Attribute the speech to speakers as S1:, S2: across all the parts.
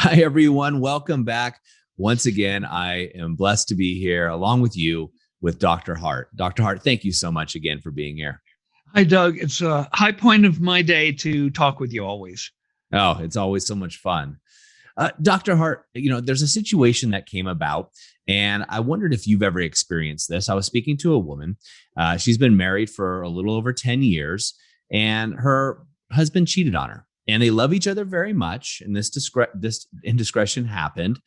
S1: Hi, everyone. Welcome back. Once again, I am blessed to be here along with you with Dr. Hart. Dr. Hart, thank you so much again for being here.
S2: Hi, Doug. It's a high point of my day to talk with you always.
S1: Oh, it's always so much fun. Dr. Hart, there's a situation that came about, and I wondered if you've ever experienced this. I was speaking to a woman. She's been married for a little over 10 years, and her husband cheated on her. And they love each other very much. And this indiscretion happened,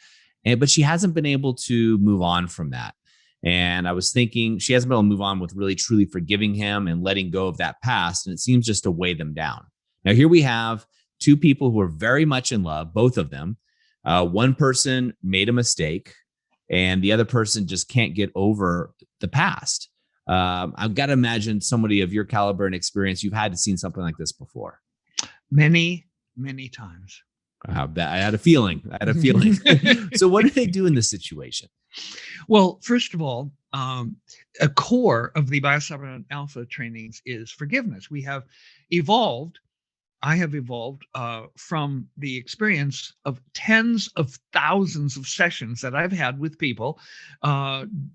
S1: but she hasn't been able to move on from that. And I was thinking she hasn't been able to move on with really truly forgiving him and letting go of that past. And it seems just to weigh them down. Now, here we have two people who are very much in love, both of them. One person made a mistake and the other person just can't get over the past. I've got to imagine somebody of your caliber and experience, you've had to seen something like this before.
S2: Many, many times.
S1: I had a feeling. So what do they do in this situation?
S2: Well, first of all, a core of the Biocybernaut Alpha trainings is forgiveness. I have evolved from the experience of tens of thousands of sessions that I've had with people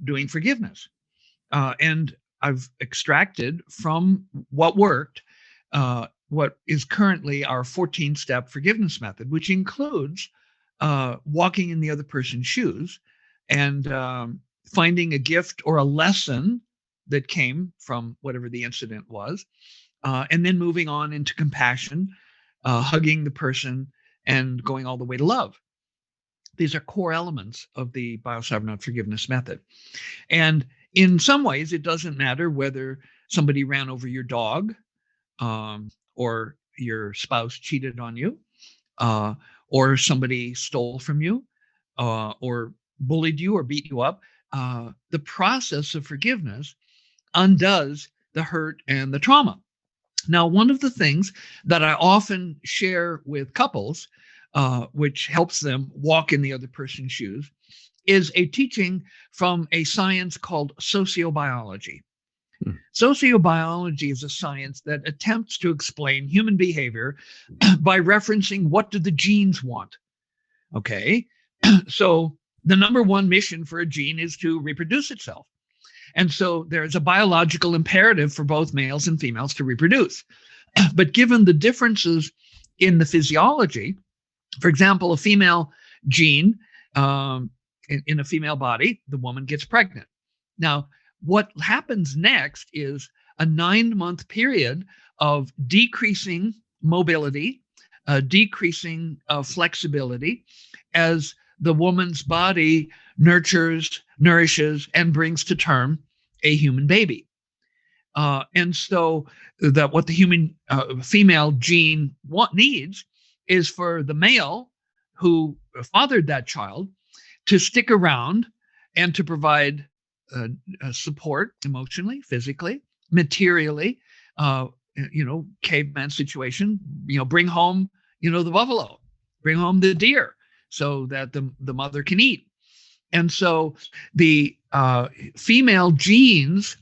S2: doing forgiveness. And I've extracted from what worked what is currently our 14-step forgiveness method, which includes walking in the other person's shoes and finding a gift or a lesson that came from whatever the incident was, and then moving on into compassion, hugging the person, and going all the way to love. These are core elements of the Biocybernaut forgiveness method. And in some ways, it doesn't matter whether somebody ran over your dog, or your spouse cheated on you, or somebody stole from you, or bullied you or beat you up. The process of forgiveness undoes the hurt and the trauma. Now, one of the things that I often share with couples, which helps them walk in the other person's shoes, is a teaching from a science called sociobiology. Sociobiology is a science that attempts to explain human behavior by referencing what do the genes want. Okay, so the number one mission for a gene is to reproduce itself. And so there's a biological imperative for both males and females to reproduce. But given the differences in the physiology, for example, a female gene in a female body, the woman gets pregnant. Now, what happens next is a 9-month period of decreasing mobility, decreasing flexibility as the woman's body nurtures, nourishes, and brings to term a human baby. And so that what the human female gene needs is for the male who fathered that child to stick around and to provide support emotionally, physically, materially, caveman situation, bring home, the buffalo, bring home the deer so that the mother can eat. And so the female genes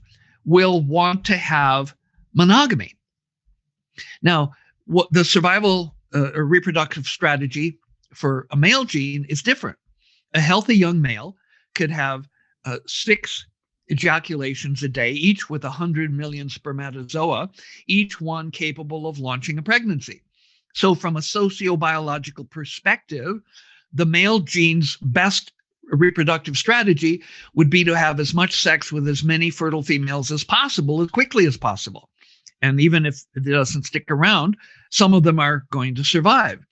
S2: will want to have monogamy. Now, what the survival or reproductive strategy for a male gene is different. A healthy young male could have 6 ejaculations a day, each with 100 million spermatozoa, each one capable of launching a pregnancy. So from a sociobiological perspective, the male gene's best reproductive strategy would be to have as much sex with as many fertile females as possible, as quickly as possible. And even if it doesn't stick around, some of them are going to survive.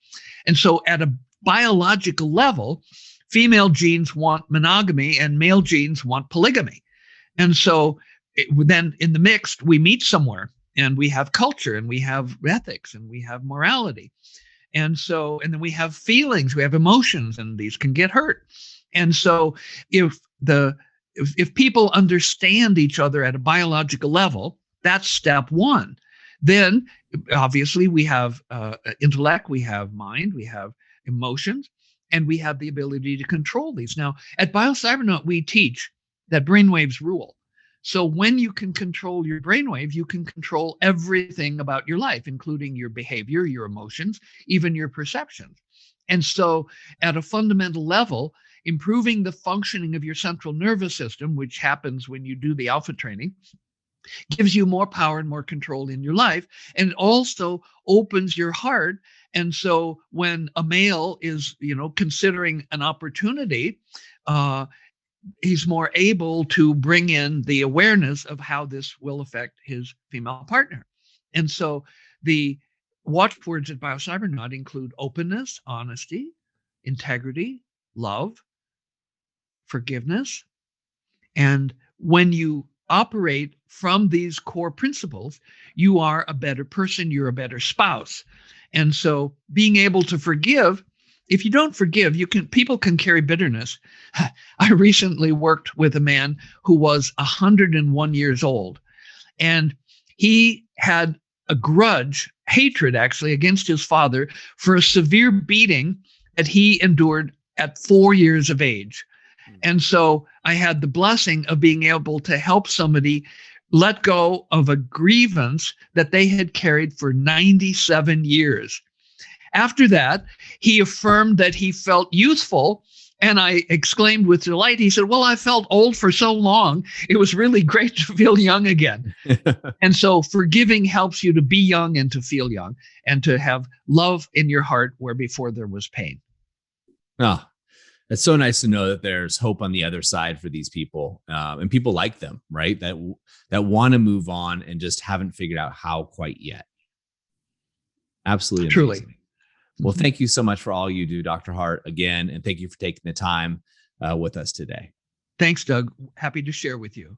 S2: And so at a biological level, female genes want monogamy and male genes want polygamy. And so then in the mixed, we meet somewhere and we have culture and we have ethics and we have morality. And then we have feelings, we have emotions, and these can get hurt. And so if people understand each other at a biological level, that's step one. Then obviously we have intellect, we have mind, we have emotions, and we have the ability to control these. Now, at Biocybernaut, we teach that brainwaves rule. So when you can control your brainwave, you can control everything about your life, including your behavior, your emotions, even your perceptions. And so at a fundamental level, improving the functioning of your central nervous system, which happens when you do the alpha training, gives you more power and more control in your life. And it also opens your heart. And so when a male is, considering an opportunity, he's more able to bring in the awareness of how this will affect his female partner. And so the watchwords at Biocybernaut include openness, honesty, integrity, love, forgiveness. And when you operate from these core principles, you are a better person, you're a better spouse. And so being able to forgive, if you don't forgive, people can carry bitterness. I recently worked with a man who was 101 years old, and he had a grudge, hatred actually, against his father for a severe beating that he endured at 4 years of age. And so I had the blessing of being able to help somebody let go of a grievance that they had carried for 97 years. After that, he affirmed that he felt youthful. And I exclaimed with delight. He said, well, I felt old for so long. It was really great to feel young again. And so forgiving helps you to be young and to feel young and to have love in your heart where before there was pain.
S1: Oh, it's so nice to know that there's hope on the other side for these people, and people like them, right? That want to move on and just haven't figured out how quite yet. Absolutely amazing.
S2: Truly.
S1: Well, thank you so much for all you do, Dr. Hart, again, and thank you for taking the time with us today.
S2: Thanks, Doug. Happy to share with you.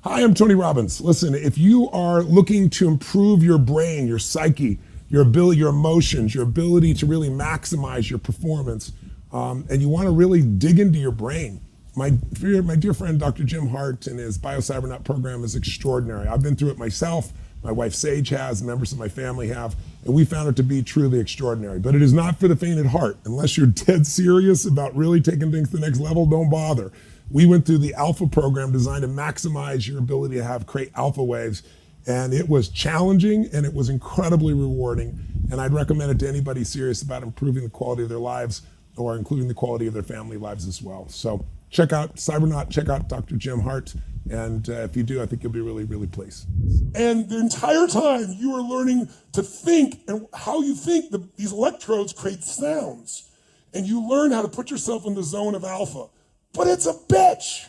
S3: Hi, I'm Tony Robbins. Listen, if you are looking to improve your brain, your psyche, your ability, your emotions, your ability to really maximize your performance, and you want to really dig into your brain, my dear friend, Dr. Jim Hart, and his Biocybernaut program is extraordinary. I've been through it myself. My wife Sage has, members of my family have, and we found it to be truly extraordinary. But it is not for the faint at heart. Unless you're dead serious about really taking things to the next level, don't bother. We went through the Alpha program designed to maximize your ability to create alpha waves. And it was challenging and it was incredibly rewarding. And I'd recommend it to anybody serious about improving the quality of their lives or including the quality of their family lives as well. So check out Cybernaut, check out Dr. Jim Hart. And if you do, I think you'll be really, really pleased. And the entire time you are learning to think and how you think these electrodes create sounds. And you learn how to put yourself in the zone of alpha. But it's a bitch.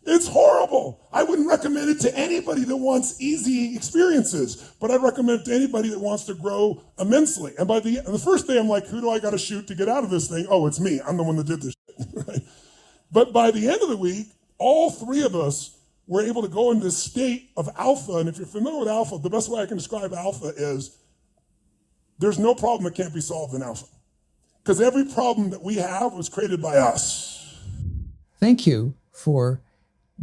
S3: It's horrible. I wouldn't recommend it to anybody that wants easy experiences, but I'd recommend it to anybody that wants to grow immensely. And by the first day, I'm like, who do I got to shoot to get out of this thing? Oh, it's me. I'm the one that did this shit. Right? But by the end of the week, all three of us were able to go into this state of alpha. And if you're familiar with alpha, the best way I can describe alpha is there's no problem that can't be solved in alpha. Because every problem that we have was created by us.
S4: Thank you for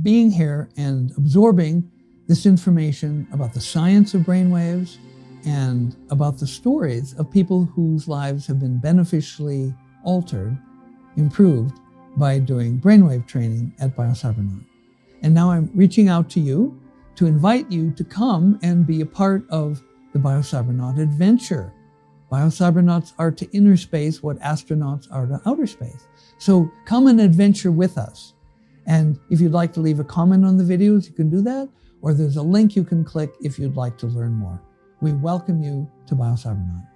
S4: being here and absorbing this information about the science of brainwaves and about the stories of people whose lives have been beneficially altered, improved by doing brainwave training at Biocybernaut. And now I'm reaching out to you to invite you to come and be a part of the Biocybernaut adventure. Biocybernauts are to inner space what astronauts are to outer space. So come and adventure with us. And if you'd like to leave a comment on the videos, you can do that, or there's a link you can click if you'd like to learn more. We welcome you to Biocybernaut.